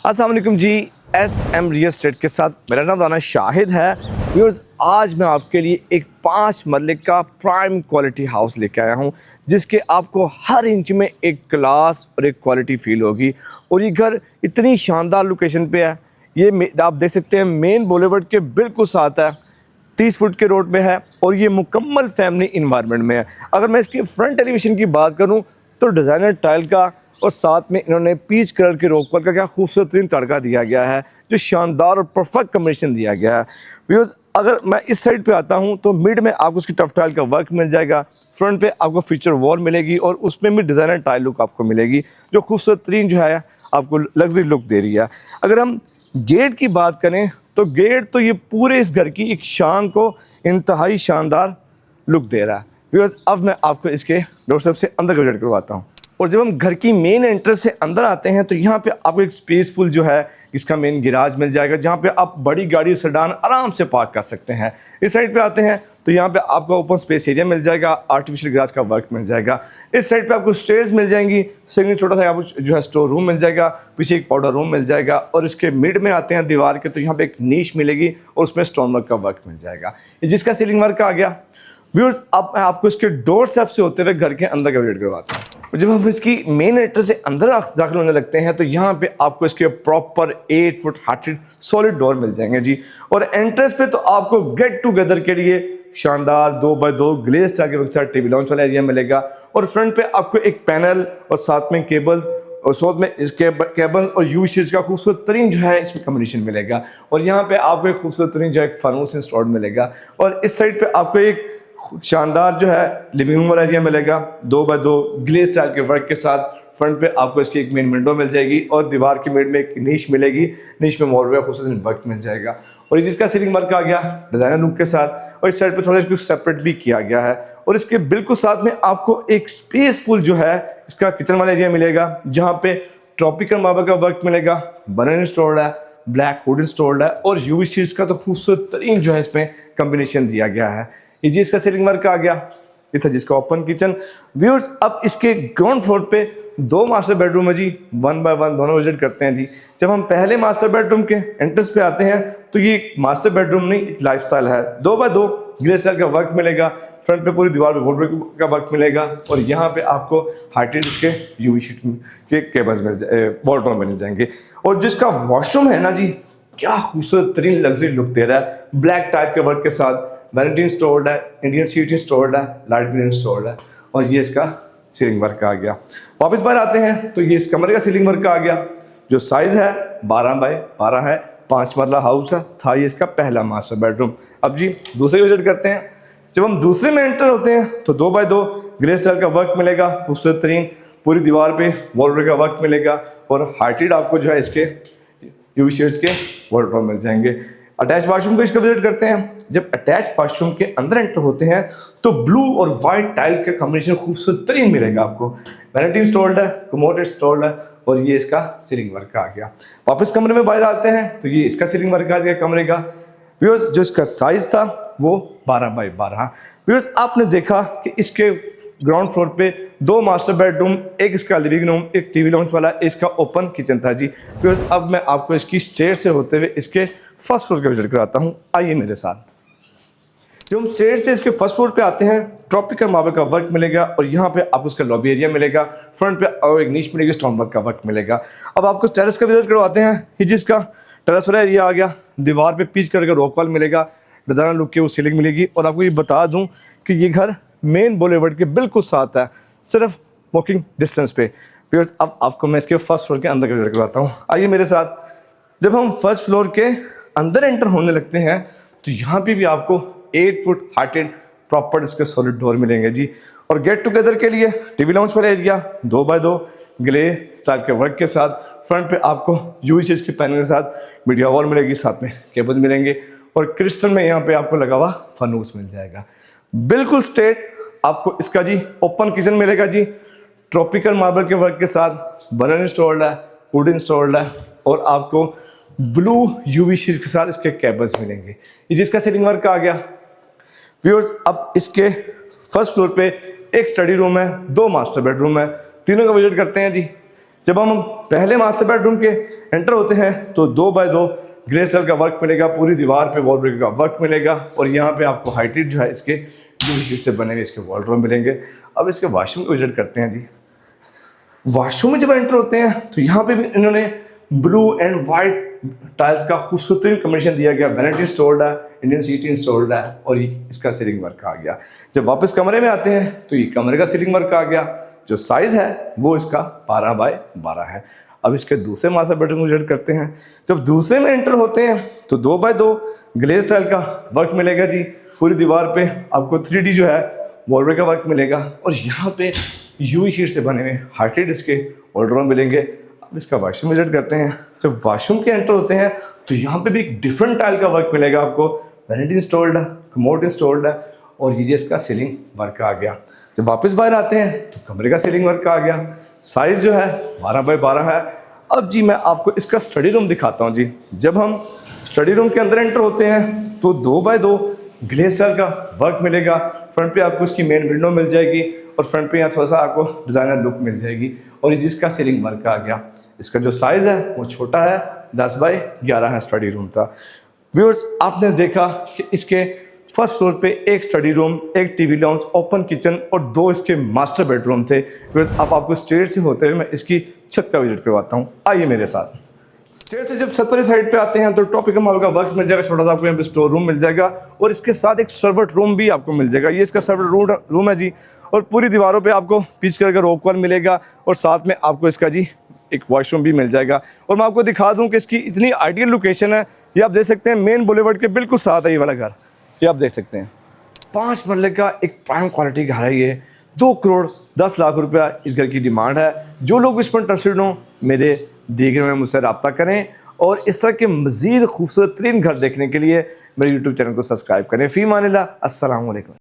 अस्सलाम वालेकुम जी। SM real estate के साथ मेरा नाम राना शाहिद है। व्यूअर्स, आज मैं आपके लिए एक 5 मरले का प्राइम क्वालिटी हाउस लेके आया हूँ, जिसके आपको हर इंच में एक क्लास और एक क्वालिटी फील होगी। और ये घर इतनी शानदार लोकेशन पे है। ये आप देख सकते हैं मेन बॉलीवुड के बिल्कुल साथ है, 30 फुट के रोड पे है और ये मुकम्मल फैमिली इन्वायरमेंट में है। अगर मैं इसकी फ्रंट एलिवेशन की बात करूं तो डिज़ाइनर टाइल का और साथ में इन्होंने पीच कलर के रोक का क्या खूबसूरत तरीन तड़का दिया गया है, जो शानदार और परफेक्ट कम्बिनेशन दिया गया है। बिकॉज अगर मैं इस साइड पे आता हूं तो मिड में आपको उसकी टफ टाइल का वर्क मिल जाएगा, फ्रंट पे आपको फीचर वॉल मिलेगी और उसमें भी डिज़ाइनर टाइल लुक आपको मिलेगी, जो खूबसूरत तरीन जो है आपको लग्जरी लुक दे रही है। अगर हम गेट की बात करें तो गेट तो ये पूरे इस घर की एक शान को इंतहाई शानदार लुक दे रहा है। बिकॉज अब मैं आपको इसके डोर स्टेप से अंदर का विजिट करवाता हूँ। और जब हम घर की मेन एंट्रेंस से अंदर आते हैं तो यहाँ पे आपको एक स्पेसफुल जो है इसका मेन गिराज मिल जाएगा, जहाँ पे आप बड़ी गाड़ी सेडान आराम से पार्क कर सकते हैं। इस साइड पे आते हैं तो यहाँ पे आपको ओपन स्पेस एरिया मिल जाएगा, आर्टिफिशियल गिराज का वर्क मिल जाएगा। इस साइड पे आपको स्टेयर्स मिल जाएंगी, सिंगल छोटा सा आपको जो है स्टोर रूम मिल जाएगा, पीछे एक पाउडर रूम मिल जाएगा। और इसके मिड में आते हैं दीवार के तो यहाँ पे एक नीश मिलेगी और उसमें स्टोन वर्क का वर्क मिल जाएगा, जिसका सीलिंग वर्क आ गया। व्यूअर्स, अब मैं आपको इसके डोर स्टेप से होते हुए घर के अंदर का विजिट करवाता हूँ। जब हम इसकी मेन एंट्रेंस से अंदर दाखिल होने लगते हैं तो यहाँ पे आपको इसके proper 8 foot hearted solid door मिल जाएंगे जी। और एंट्रेंस पे तो आपको गेट टुगेदर के लिए शानदार 2x2 ग्लेज के टीवी लॉन्च वाला एरिया मिलेगा। और फ्रंट पे आपको एक पैनल और साथ में केबल और साथ में इसके केबल और यू शेप्स का खूबसूरत तरीन जो है इसमें कम्बिनेशन मिलेगा। और यहाँ पे आपको एक खूबसूरत तरीन जो है फानूस इंस्टॉल्ड मिलेगा। और इस साइड पे आपको एक शानदार जो है लिविंग रूम वाला एरिया मिलेगा, 2x2 ग्लेज स्टाइल के वर्क के साथ। फ्रंट पे आपको इसकी एक मेन विंडो मिल जाएगी और दीवार की मिड में एक नीश मिलेगी, नीश में मॉडल का खूबसूरत वर्क मिल जाएगा। और ये जिसका सीलिंग वर्क आ गया डिजाइनर लुक के साथ। और इस साइड पे थोड़ा सा कुछ सेपरेट भी किया गया है। और इसके बिल्कुल साथ में आपको एक स्पेसफुल जो है इसका किचन वाला एरिया मिलेगा, जहाँ पे ट्रॉपिकल मार्बल का वर्क मिलेगा, बर्नर इंस्टॉल्ड है, ब्लैक वुड इंस्टॉल्ड है और यूवी शीट्स का तो खूबसूरत तरीन जो है इसमें कम्बिनेशन दिया गया है। ये जी इसका सीलिंग वर्क आ गया। ये था जिसका ओपन किचन। व्यूअर्स, अब इसके ग्राउंड फ्लोर पे 2 मास्टर बेडरूम है जी, 1 बाय 1 दोनों विजिट करते हैं जी। जब हम पहले मास्टर बेडरूम के एंट्रेंस पे आते हैं तो ये मास्टर बेडरूम नहीं, एक लाइफस्टाइल है। 2x2 ग्लेज स्टाइल का वर्क मिलेगा, फ्रंट पे पूरी दीवार पे वॉलपेपर का वर्क मिलेगा। और यहाँ पे आपको हार्टेड इसके यूवी शीट के केबल्स मिल जाए, वॉल्ट्रॉन मिल जाएंगे। और जिसका वॉशरूम है ना जी, क्या खूबसूरत तरीन लग्जरी लुक दे रहा है, ब्लैक टाइप के वर्क के साथ। वैनिटी इंस्टॉल्ड है, इंडियन सीट इंस्टॉल्ड है, लाइट ग्रीन इंस्टॉल्ड है। और ये इसका सीलिंग वर्क आ गया। वापस बाहर आते हैं तो ये इस कमरे का सीलिंग वर्क आ गया, जो साइज है 12 बाय 12 है, 5 मरला हाउस है, था ये इसका पहला मास्टर बेडरूम। अब जी दूसरे विजिट करते हैं। जब हम दूसरे में एंटर होते हैं तो 2x2 ग्रे स्टाइल का वर्क मिलेगा, खूबसूरत तरीन पूरी दीवार पे वॉलपेपर का वर्क मिलेगा। और हार्टेड आपको जो है इसके यूवी शेड्स के वॉलपेपर मिल जाएंगे। अटैच वाशरूम को इसका विजिट करते हैं। जब अटैच वाशरूम के अंदर एंटर होते हैं तो ब्लू और वाइट टाइल का कॉम्बिनेशन खूबसूरत तरीन मिलेगा आपको। वैनिटी इंस्टॉल्ड है, कमोड इंस्टॉल्ड है और ये इसका सीलिंग वर्क आ गया। वापस कमरे में बाहर आते हैं तो ये इसका सीलिंग वर्क आ गया कमरे का। व्यूअर्स, जो इसका साइज था वो 12 बाय 12। व्यूअर्स, आपने देखा कि इसके ग्राउंड फ्लोर पे 2 मास्टर बेडरूम, एक इसका लिविंग रूम, एक टीवी लॉन्च वाला, इसका ओपन किचन था जी। व्यूअर्स, अब मैं आपको इसकी स्टेयर से होते हुए इसके फर्स्ट फ्लोर का विजिट कराता हूँ। आइए मेरे साथ। जब हम स्टेयर से इसके फर्स्ट फ्लोर पे आते हैं, ट्रॉपिकल मार्बल का वर्क मिलेगा और यहाँ पे आपको उसका लॉबी एरिया मिलेगा, फ्रंट पे और एक नीच मिलेगी, स्टोन वर्क का वर्क मिलेगा। अब आपको टेरेस का विजिट करवाते हैं। ये जिसका टेरेस वाला एरिया आ गया, दीवार पे पीच करके रॉक वॉल मिलेगा, डिजाइनर लुक की वो सीलिंग मिलेगी। और आपको ये बता दूं कि ये घर मेन बॉलीवुड के बिल्कुल साथ है, सिर्फ वॉकिंग डिस्टेंस पे। व्यूअर्स, अब आपको मैं इसके फर्स्ट फ्लोर के अंदर का विजिट करवाता हूँ। आइए मेरे साथ। जब हम फर्स्ट फ्लोर के अंदर एंटर होने लगते हैं तो यहाँ पे भी आपको 8 फुट हार्टेड प्रॉपर इसके सॉलिड डोर मिलेंगे जी। और गेट टुगेदर के लिए टीवी लॉन्च वाला एरिया 2x2 ग्ले स्टाइल के वर्क के साथ। फ्रंट पे आपको यूवी शेड्स के पैनल के साथ मीडिया वॉल मिलेगी, साथ में केबल्स मिलेंगे और क्रिस्टल में यहाँ पे आपको लगा हुआ फनूस मिल जाएगा। बिल्कुल स्ट्रेट आपको इसका जी ओपन किचन मिलेगा जी, ट्रॉपिकल मार्बल के वर्क के साथ, बर्नर इंस्टॉल्ड है, वुड इंस्टॉल्ड है और आपको ब्लू यूवी शीट के साथ इसके केबल्स मिलेंगे। ये जिसका सीलिंग वर्क आ गया। व्यूअर्स, अब इसके फर्स्ट फ्लोर पे एक स्टडी रूम है, 2 मास्टर बेडरूम है, तीनों का विजिट करते हैं जी। जब हम पहले मास्टर बेडरूम के एंटर होते हैं तो 2x2 ग्रे स्टाइल का वर्क मिलेगा, पूरी दीवार पे वॉल ब्रेकर का वर्क मिलेगा और यहाँ पे आपको हाइटेड जो है इसके शीट से बने हुए इसके वॉलड्रॉम मिलेंगे। अब इसके वॉशरूम को विजिट करते हैं जी। वॉशरूम में जब एंटर होते हैं तो यहाँ पे भी इन्होंने ब्लू एंड वाइट टाइल्स का खूबसूरत कॉम्बिनेशन दिया गया। वैनिटी इंस्टॉल्ड है, इंडियन सीटी इंस्टॉल्ड है और ये इसका सीलिंग वर्क आ गया। जब वापस कमरे में आते हैं तो ये कमरे का सीलिंग वर्क आ गया। जो साइज़ है वो इसका 12x12 है। अब इसके दूसरे मास्टर बेडरूम को विजिट करते हैं। जब दूसरे में एंटर होते हैं तो 2x2 ग्लेज स्टाइल का वर्क मिलेगा जी। पूरी दीवार पे आपको 3D जो है वॉलपेपर का वर्क मिलेगा और यहाँ पे यूवी शीट से बने हुए हार्टेड इसके वॉलड्रॉम मिलेंगे। अब इसका वॉशरूम विजिट करते हैं। जब वॉशरूम के एंटर होते हैं तो यहाँ पे भी एक डिफरेंट टाइल का वर्क मिलेगा आपको। वैनिटी इंस्टॉल्ड है, कमोड इंस्टॉल्ड है और ये इसका सीलिंग वर्क आ गया। जब वापस बाहर आते हैं तो कमरे का सीलिंग वर्क आ गया। साइज़ जो है 12x12 है। अब जी मैं आपको इसका स्टडी रूम दिखाता हूँ जी। जब हम स्टडी रूम के अंदर एंटर होते हैं तो 2x2 ग्लेज स्टाइल का वर्क मिलेगा। फ्रंट पे आपको इसकी मेन विंडो मिल जाएगी और फ्रंट पे यहाँ थोड़ा सा आपको डिज़ाइनर लुक मिल जाएगी और ये जिसका सीलिंग वर्क आ गया। इसका जो साइज़ है वो छोटा है, 10x11 है स्टडी रूम था। व्यूअर्स, आपने देखा कि इसके फर्स्ट फ्लोर पे एक स्टडी रूम, एक टीवी लाउंज, ओपन किचन और 2 इसके मास्टर बेडरूम थे। व्यूअर्स, अब आपको स्टेयर से होते हुए मैं इसकी छत का विजिट करवाता हूँ। आइए मेरे साथ। स्टेयर से जब छत वाली साइड पे आते हैं तो ट्रॉपिकल मार्बल का वर्क मिल जाएगा। छोटा सा आपको यहाँ पे स्टोर रूम मिल जाएगा और इसके साथ एक सर्वेंट रूम भी आपको मिल जाएगा। ये इसका सर्वेंट रूम है जी और पूरी दीवारों पे आपको पीच कलर का रॉक वर्क मिलेगा और साथ में आपको इसका जी एक वॉशरूम भी मिल जाएगा। और मैं आपको दिखा दूं कि इसकी इतनी आइडियल लोकेशन है। ये आप देख सकते हैं मेन बुलेवर्ड के बिल्कुल साथ है ये वाला घर। ये आप देख सकते हैं 5 मरले का एक प्राइम क्वालिटी घर है ये। 2 करोड़ 10 लाख रुपया इस घर की डिमांड है। जो लोग इस पर इंटरेस्टेड हों मेरे दिए गए में मुझसे रब्ता करें और इस तरह के मज़ीद खूबसूरत तरीन घर देखने के लिए मेरे यूट्यूब चैनल को सब्सक्राइब करें। फ़ी मानिल्लाह, अस्सलाम वालेकुम।